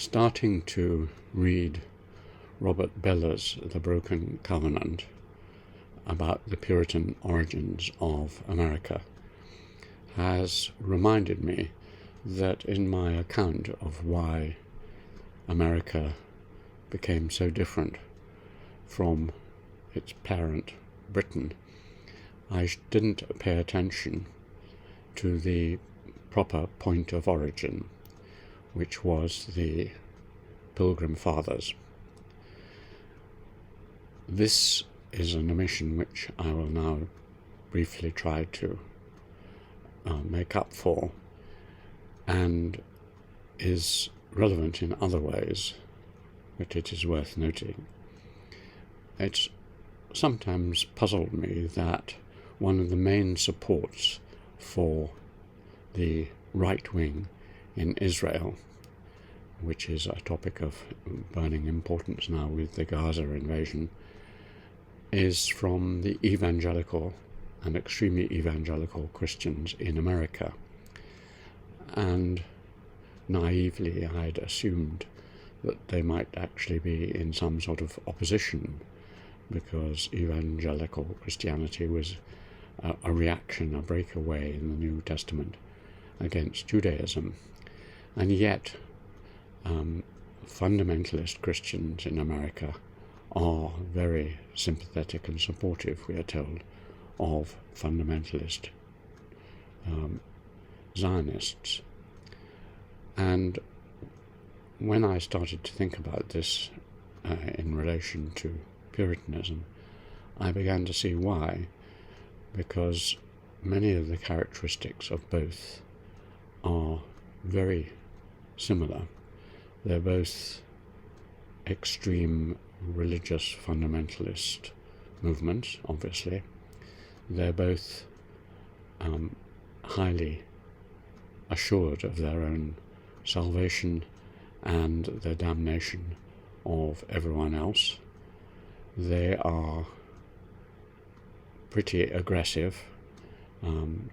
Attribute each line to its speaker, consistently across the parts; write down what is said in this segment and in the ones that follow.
Speaker 1: starting to read Robert Beller's The Broken Covenant about the Puritan origins of America has reminded me that in my account of why America became so different from its parent Britain, I didn't pay attention to the proper point of origin, which was the Pilgrim Fathers. This is an omission which I will now briefly try to make up for, and is relevant in other ways, but it is worth noting. It's sometimes puzzled me that one of the main supports for the right wing in Israel, which is a topic of burning importance now with the Gaza invasion, is from the evangelical and extremely evangelical Christians in America. And naively I'd assumed that they might actually be in some sort of opposition, because evangelical Christianity was a reaction, a breakaway in the New Testament against Judaism. And yet fundamentalist Christians in America are very sympathetic and supportive, we are told, of fundamentalist Zionists. And when I started to think about this in relation to Puritanism, I began to see why, because many of the characteristics of both are very similar. They're both extreme religious fundamentalist movements, obviously. They're both highly assured of their own salvation and the damnation of everyone else. They are pretty aggressive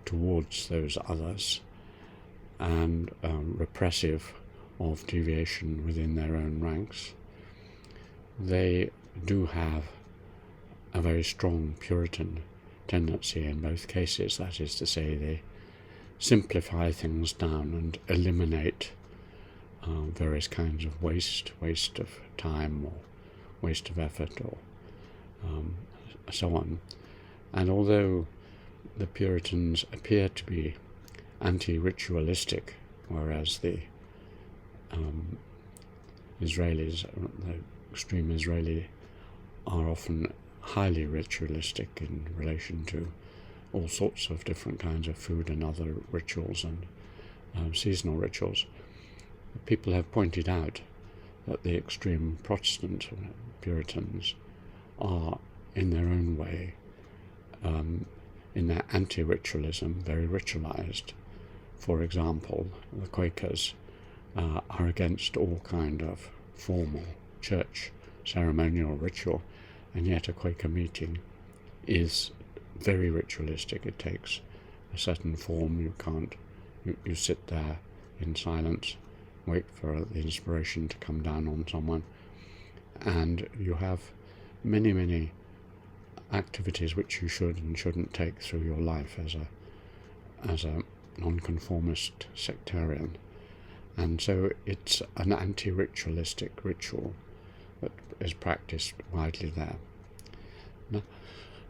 Speaker 1: towards those others, and repressive of deviation within their own ranks. They do have a very strong Puritan tendency in both cases, that is to say, they simplify things down and eliminate various kinds of waste of time or waste of effort or so on. And although the Puritans appear to be anti-ritualistic, whereas the Israelis, the extreme Israeli, are often highly ritualistic in relation to all sorts of different kinds of food and other rituals and seasonal rituals. People have pointed out that the extreme Protestant Puritans are, in their own way, in their anti-ritualism, very ritualized. For example, the Quakers are against all kind of formal church ceremonial ritual, and yet a Quaker meeting is very ritualistic. It takes a certain form. You sit there in silence, wait for the inspiration to come down on someone, and you have many activities which you should and shouldn't take through your life as a nonconformist sectarian. And so it's an anti-ritualistic ritual that is practiced widely there.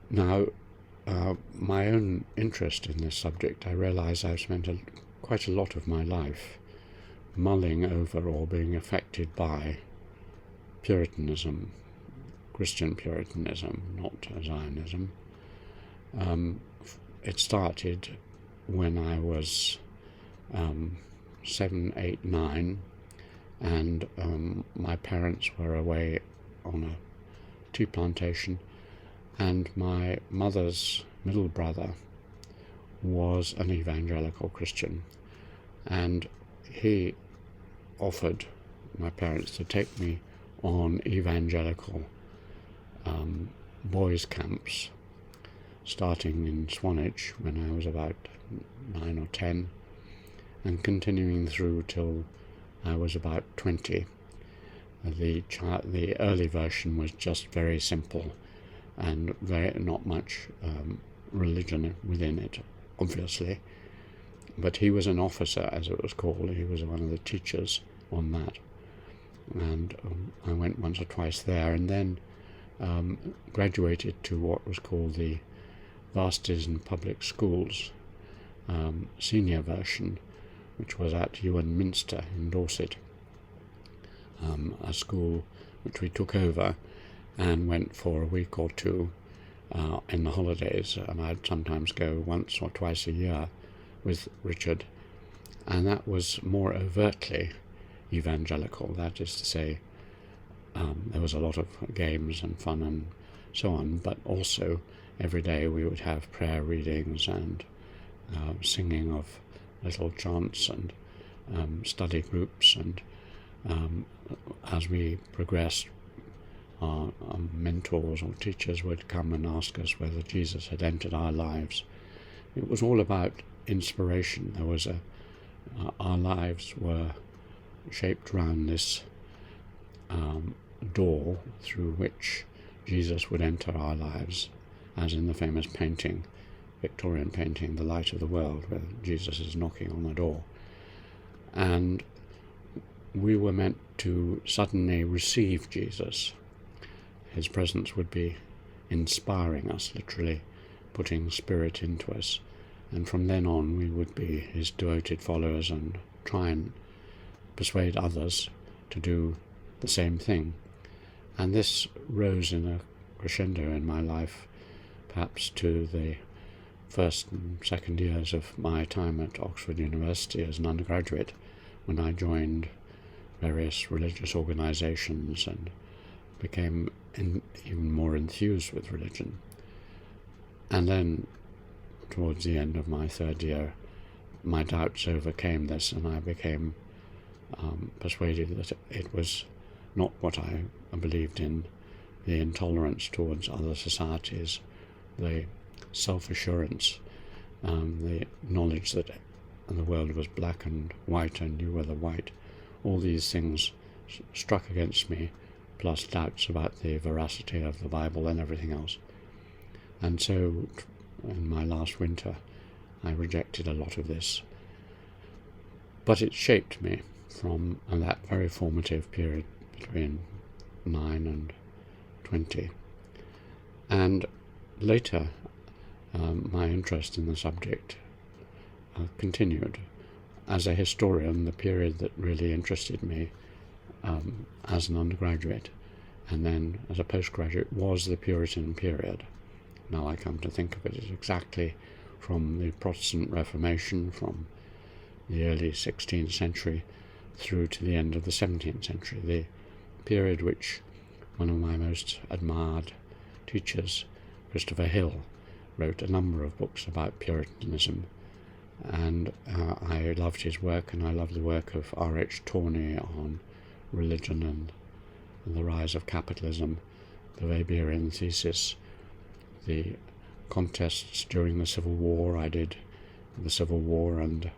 Speaker 1: Now, my own interest in this subject, I realise I've spent quite a lot of my life mulling over or being affected by Puritanism, Christian Puritanism, not Zionism. It started when I was 7, 8, 9, and my parents were away on a tea plantation, and my mother's middle brother was an evangelical Christian, and he offered my parents to take me on evangelical boys' camps, starting in Swanage when I was about 9 or 10, and continuing through till I was about 20. The early version was just very simple and not much religion within it, obviously. But he was an officer, as it was called. He was one of the teachers on that. And I went once or twice there, and then graduated to what was called the Vasters and Public Schools senior version, which was at Ewan Minster in Dorset, a school which we took over and went for a week or two in the holidays, and I'd sometimes go once or twice a year with Richard, and that was more overtly evangelical. That is to say, there was a lot of games and fun and so on, but also every day we would have prayer readings and singing of little chants and study groups, and as we progressed, our mentors or teachers would come and ask us whether Jesus had entered our lives. It was all about inspiration. There was our lives were shaped around this door through which Jesus would enter our lives, as in the famous painting, Victorian painting, The Light of the World, where Jesus is knocking on the door. And we were meant to suddenly receive Jesus. His presence would be inspiring us, literally putting spirit into us. And from then on we would be his devoted followers and try and persuade others to do the same thing. And this rose in a crescendo in my life, perhaps to the first and second years of my time at Oxford University as an undergraduate, when I joined various religious organizations and became even more enthused with religion. And then, towards the end of my third year, my doubts overcame this, and I became persuaded that it was not what I believed in: the intolerance towards other societies, the self-assurance, the knowledge that the world was black and white and you were the white. All these things struck against me, plus doubts about the veracity of the Bible and everything else. And so, in my last winter, I rejected a lot of this. But it shaped me from that very formative period between 9 and 20. And later, my interest in the subject continued. As a historian, the period that really interested me as an undergraduate and then as a postgraduate was the Puritan period. Now I come to think of it as exactly from the Protestant Reformation, from the early 16th century through to the end of the 17th century, the period which one of my most admired teachers, Christopher Hill, wrote a number of books about Puritanism, and I loved his work, and I loved the work of R.H. Tawney on religion and the rise of capitalism, the Weberian thesis, the contests during the Civil War. I did the Civil War and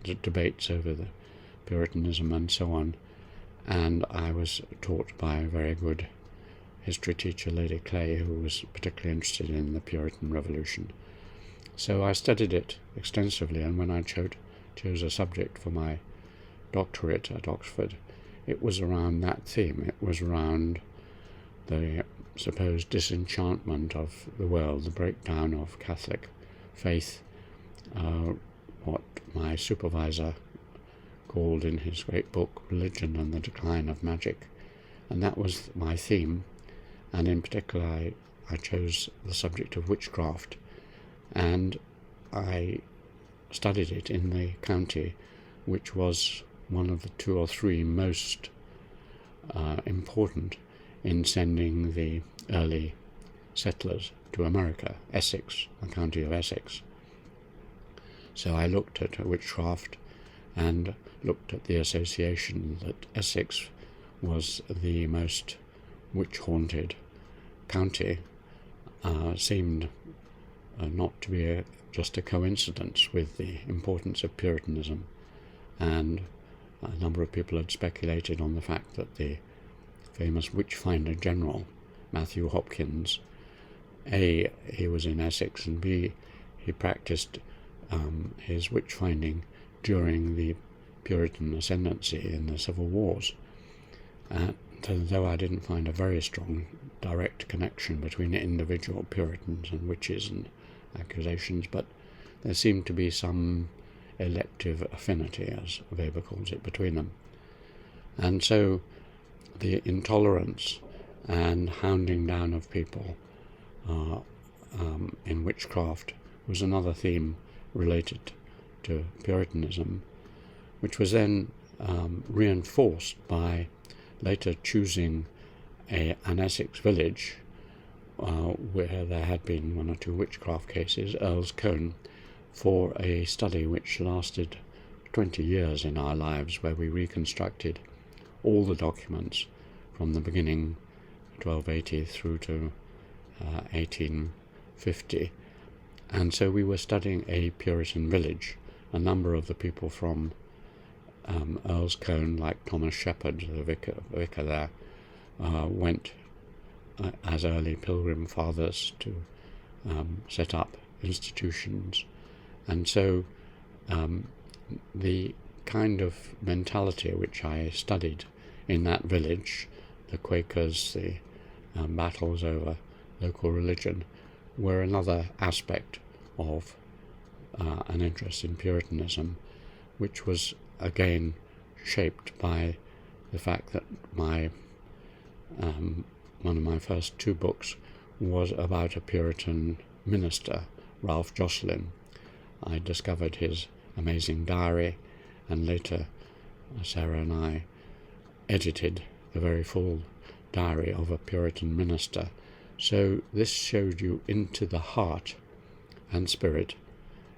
Speaker 1: the debates over the Puritanism and so on, and I was taught by a very good history teacher, Lady Clay, who was particularly interested in the Puritan Revolution. So I studied it extensively, and when I chose a subject for my doctorate at Oxford, it was around that theme. It was around the supposed disenchantment of the world, the breakdown of Catholic faith, what my supervisor called in his great book, Religion and the Decline of Magic. And that was my theme, and in particular I chose the subject of witchcraft, and I studied it in the county which was one of the 2 or 3 most important in sending the early settlers to America, Essex, the county of Essex. So I looked at witchcraft and looked at the association that Essex was the most witch-haunted county. Seemed not to be just a coincidence with the importance of Puritanism, and a number of people had speculated on the fact that the famous witch-finder general, Matthew Hopkins, A, he was in Essex, and B, he practiced his witch-finding during the Puritan ascendancy in the Civil Wars. Though I didn't find a very strong direct connection between individual Puritans and witches and accusations, but there seemed to be some elective affinity, as Weber calls it, between them. And so the intolerance and hounding down of people in witchcraft was another theme related to Puritanism, which was then reinforced by later choosing an Essex village where there had been one or two witchcraft cases, Earl's Colne, for a study which lasted 20 years in our lives, where we reconstructed all the documents from the beginning, 1280, through to 1850. And so we were studying a Puritan village. A number of the people from Earl's Colne, like Thomas Shepherd, the vicar there, went as early pilgrim fathers to set up institutions. And so the kind of mentality which I studied in that village, the Quakers, the battles over local religion, were another aspect of an interest in Puritanism, which was again shaped by the fact that one of my first two books was about a Puritan minister, Ralph Jocelyn. I discovered his amazing diary, and later Sarah and I edited the very full diary of a Puritan minister. So this showed you into the heart and spirit,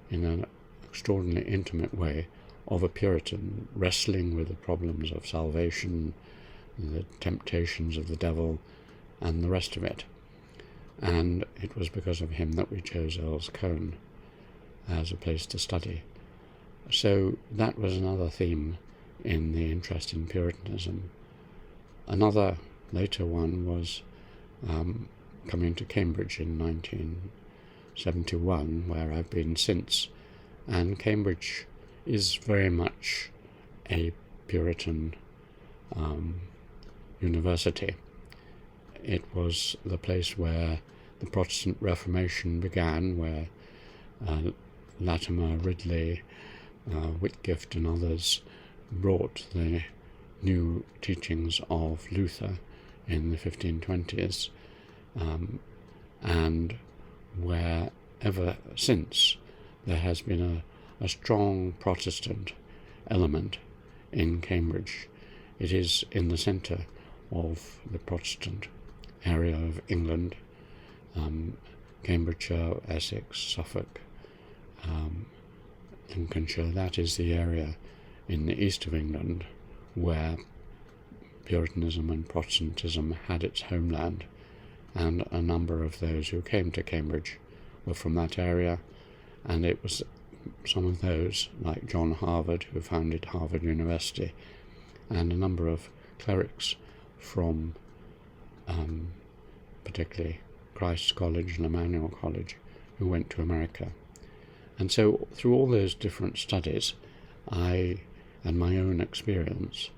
Speaker 1: in an extraordinarily intimate way, of a Puritan, wrestling with the problems of salvation, the temptations of the devil, and the rest of it. And it was because of him that we chose Earl's Colne as a place to study. So that was another theme in the interest in Puritanism. Another later one was coming to Cambridge in 1971, where I've been since. And Cambridge is very much a Puritan university. It was the place where the Protestant Reformation began, where Latimer, Ridley, Whitgift and others brought the new teachings of Luther in the 1520s, and where ever since there has been a strong Protestant element in Cambridge. It is in the centre of the Protestant area of England, Cambridgeshire, Essex, Suffolk, Lincolnshire. That is the area in the east of England where Puritanism and Protestantism had its homeland, and a number of those who came to Cambridge were from that area, and it was some of those, like John Harvard, who founded Harvard University, and a number of clerics from particularly Christ's College and Emmanuel College, who went to America. And so through all those different studies, and my own experience,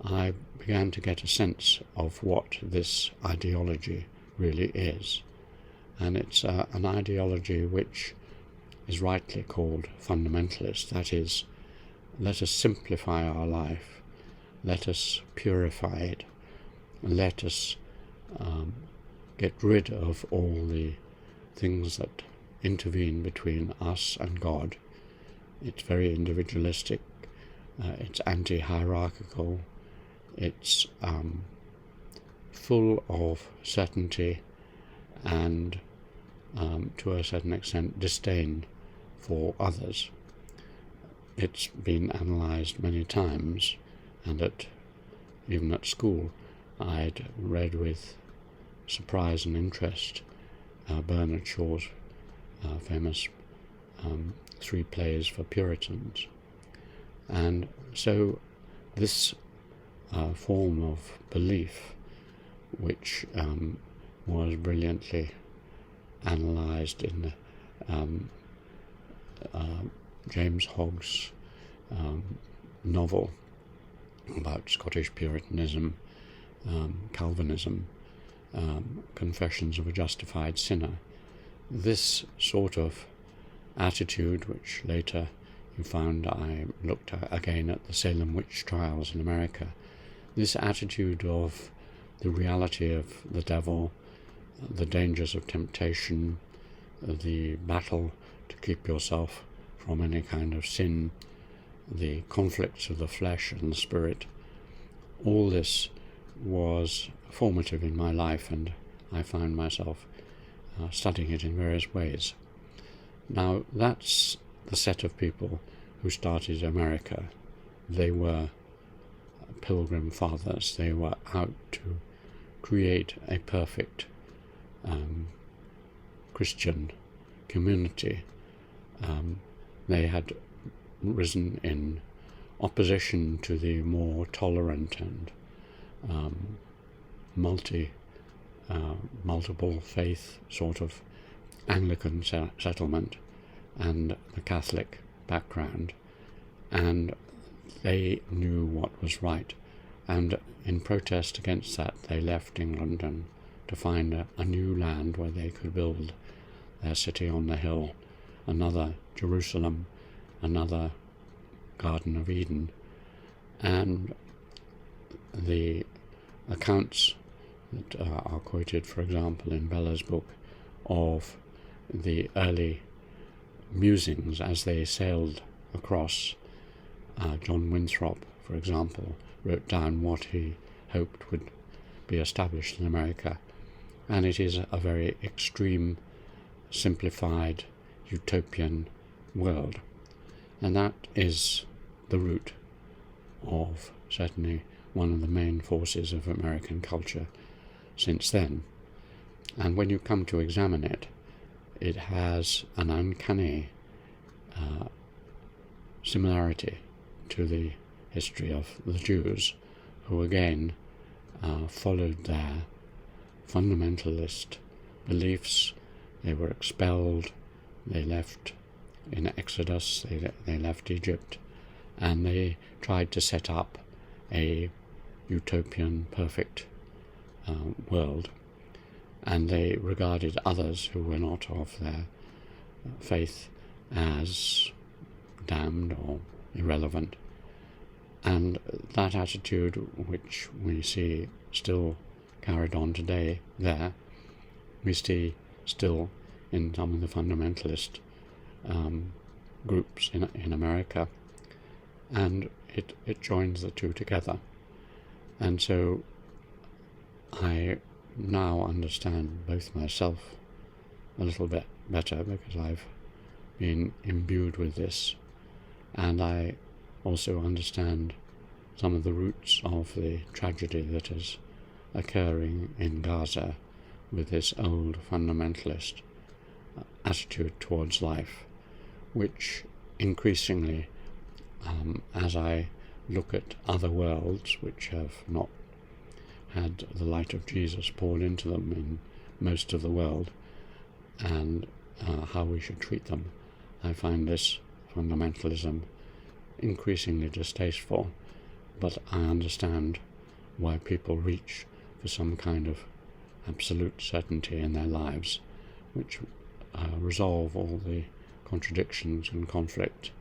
Speaker 1: I began to get a sense of what this ideology really is. And it's an ideology which is rightly called fundamentalist. That is, let us simplify our life, let us purify it, and let us get rid of all the things that intervene between us and God. It's very individualistic, it's anti-hierarchical, it's full of certainty and, to a certain extent, disdain for others. It's been analysed many times, and even at school I'd read with surprise and interest Bernard Shaw's famous 3 plays for Puritans. And so this form of belief, which was brilliantly analysed in James Hogg's novel about Scottish Puritanism, Calvinism, Confessions of a Justified Sinner. This sort of attitude, which later you found I looked at again at the Salem witch trials in America, this attitude of the reality of the devil, the dangers of temptation, the battle to keep yourself from any kind of sin, the conflicts of the flesh and the spirit, all this was formative in my life, and I found myself studying it in various ways. Now, that's the set of people who started America. They were pilgrim fathers. They were out to create a perfect Christian community. They had risen in opposition to the more tolerant and multiple faith sort of Anglican settlement and the Catholic background, and they knew what was right, and in protest against that they left England and to find a new land where they could build their city on the hill, another Jerusalem, another Garden of Eden. And the accounts that are quoted, for example, in Bella's book, of the early musings as they sailed across. John Winthrop, for example, wrote down what he hoped would be established in America, and it is a very extreme, simplified, utopian world. And that is the root of certainly one of the main forces of American culture since then. And when you come to examine it, it has an uncanny similarity to the history of the Jews, who again followed their fundamentalist beliefs. They were expelled, they left in Exodus, they left Egypt, and they tried to set up a utopian, perfect world, and they regarded others who were not of their faith as damned or irrelevant. And that attitude, which we see still carried on today there, we see still in some of the fundamentalist groups in America, and it joins the two together. And so I now understand both myself a little bit better, because I've been imbued with this, and I also understand some of the roots of the tragedy that is occurring in Gaza with this old fundamentalist attitude towards life, which increasingly, as I look at other worlds which have not had the light of Jesus poured into them in most of the world, and how we should treat them, I find this fundamentalism increasingly distasteful, but I understand why people reach for some kind of absolute certainty in their lives, which resolve all the contradictions and conflict,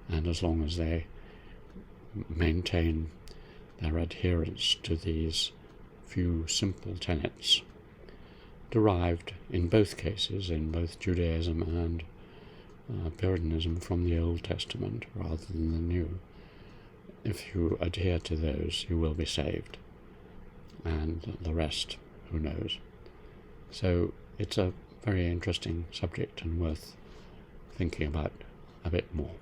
Speaker 1: and as long as they maintain their adherence to these few simple tenets, derived in both cases, in both Judaism and Puritanism, from the Old Testament rather than the New. If you adhere to those, you will be saved, and the rest, who knows. So it's a very interesting subject and worth thinking about a bit more.